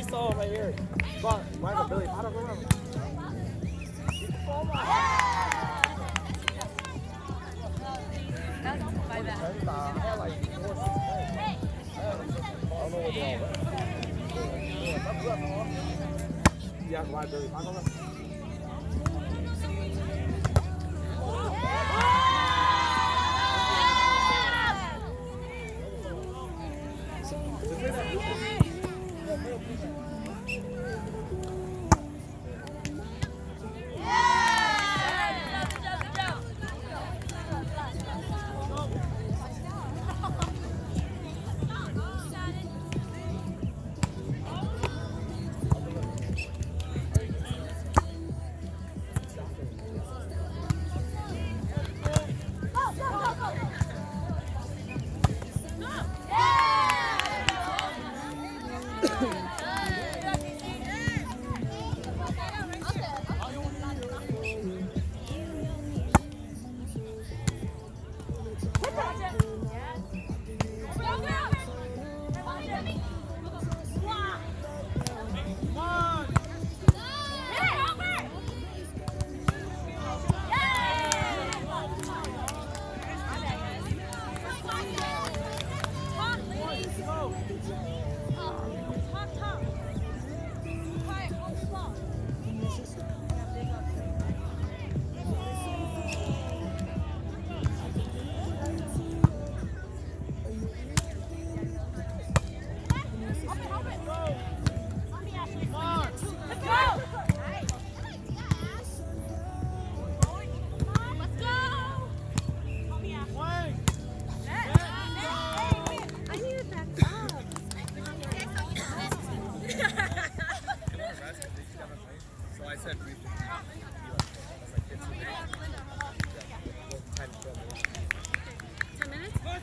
saw right here. But right on Billy Potter, remember? Oh my. By that. I had like 4 or 6 days. I don't know what they all were. Yeah, right, Billy Potter.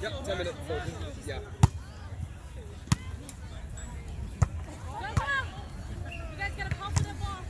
Yep, 10 minutes. So, yeah. You guys gotta pump it up off.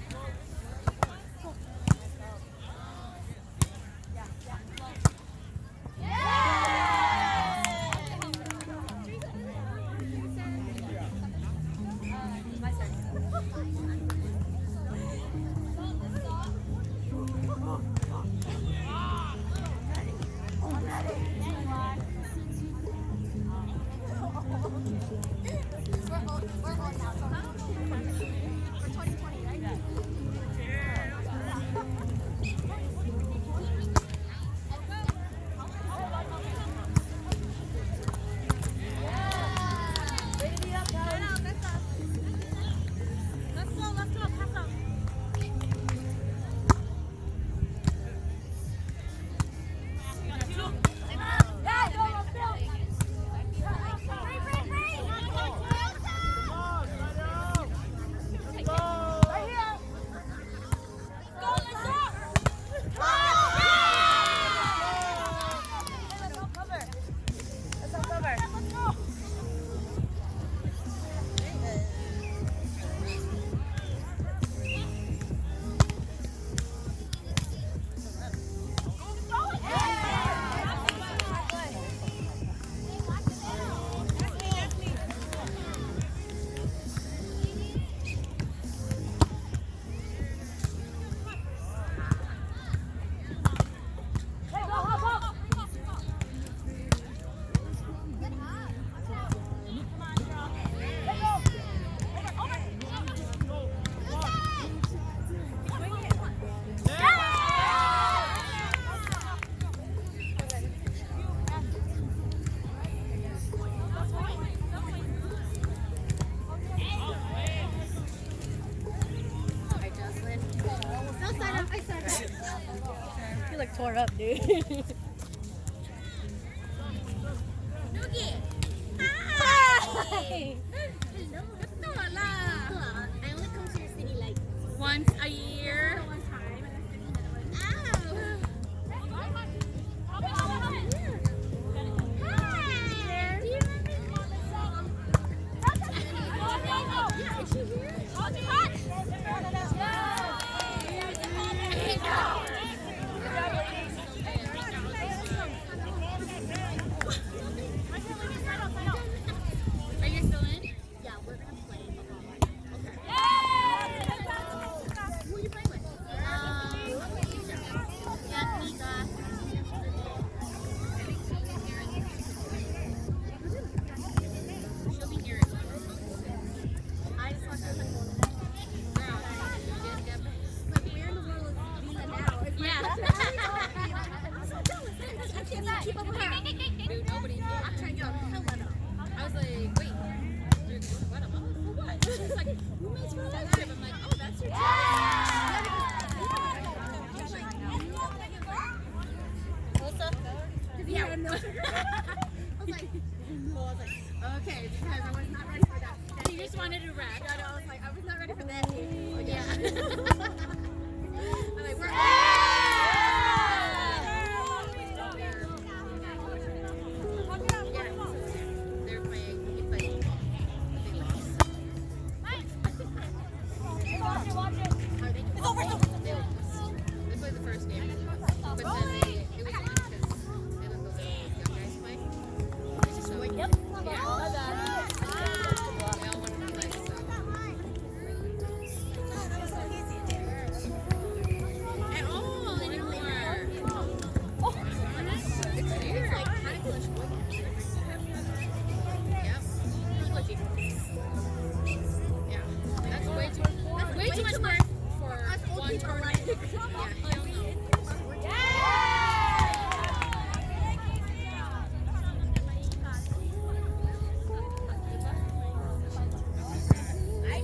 You look tore up, dude. Hi! I only come to your city like Once a year. one time. Hi! Do you remember the song? Yeah, is she here? was like, wait, you're going to Guatemala for what? She's like, roommates for a road trip. I'm like, oh, that's your trip. Yeah, I was like, okay, because I was not ready for that. You just wanted to rap. I was like, I was not ready for that. Oh, yeah. I'm like, we're they're playing. He played. They played the first game, but then it was fun because they let the little young guys play. It's just so like, yep. Yeah. They all wanted to play, so. At all anymore. It's like kind of glitchy. Yep. Glitchy. Yeah. That's way too much work for one tournament.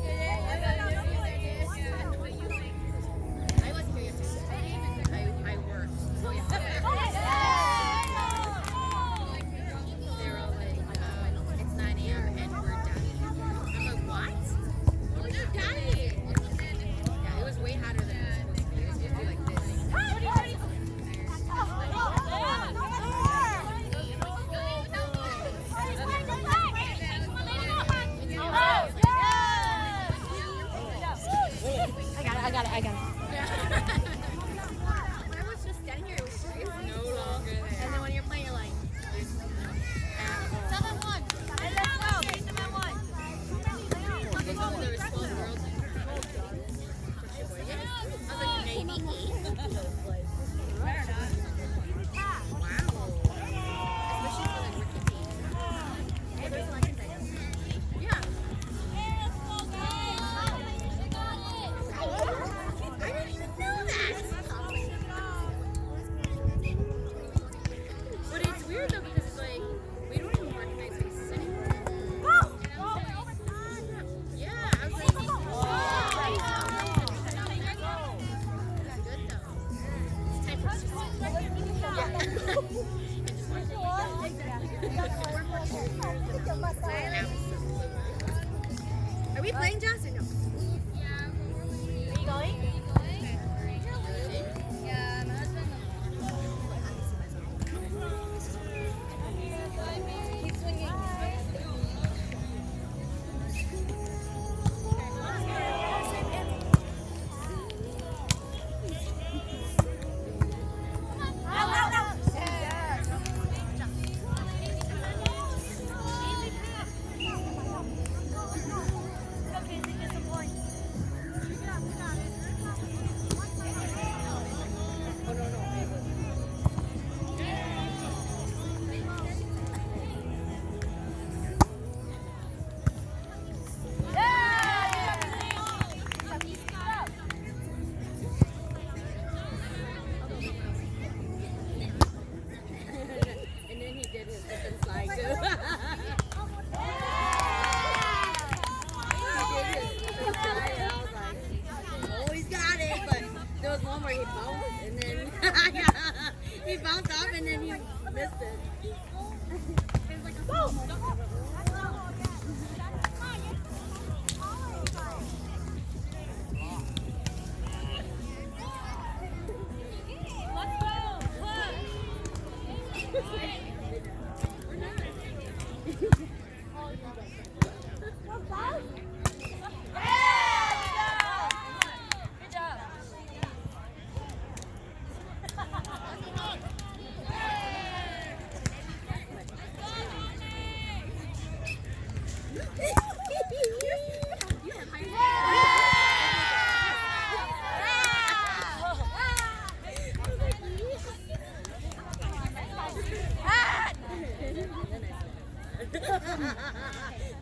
Yeah, hell no. I wasn't here yesterday. I worked. They were all like, it's 9 a.m. and we're done. I'm like, what? Oh, you're dying. Yeah, it was way hotter than it was supposed to be. It was supposed to be like this. I got it. When I was just standing here, it was no longer there. And then when you're playing, you're like, 7-1. And let's go. 7-1. They told me there was 12 girls. I was like, maybe 8. Wow. Especially for like rookie teams. Hey, there's elections I didn't. Yeah. I didn't even know that. But it's weird though because it's like we don't even recognize faces anymore. And I was like, yeah, I was like, it's good though. It's time for us to see. Are we playing Joss or no? Yeah. Are you going? Yeah, my husband. Keep swinging. And then he did his slip and slide too. He did his slip and slide, and I was like, oh, he's got it. But there was one where he bounced, and then he bounced off, and then he missed it. It was like a slow motion.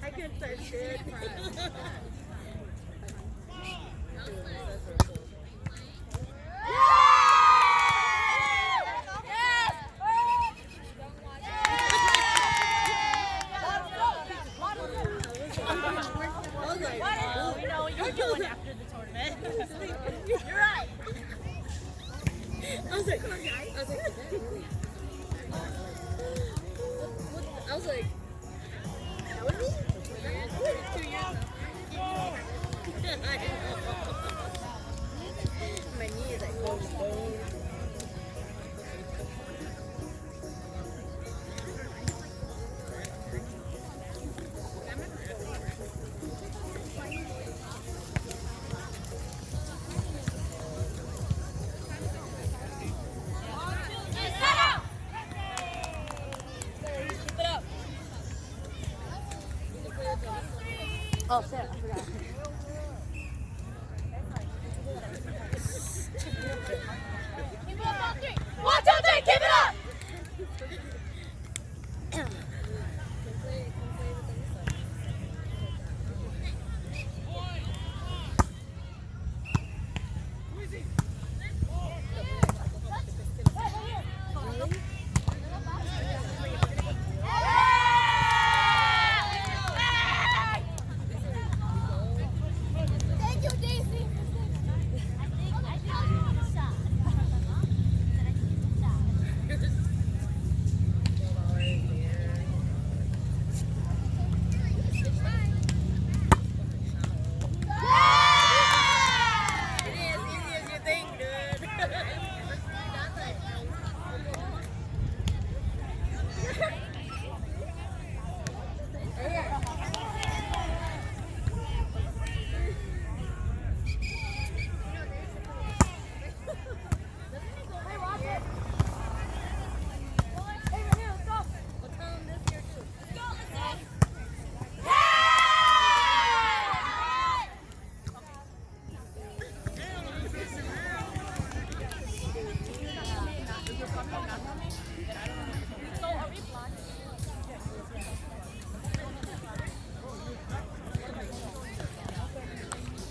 I couldn't start shit. was like, how old is he? 2 years. I know. My knee is like, oh, bone. Oh, Sarah, I forgot. Keep it up on 3. 1, 2, 3, keep it up!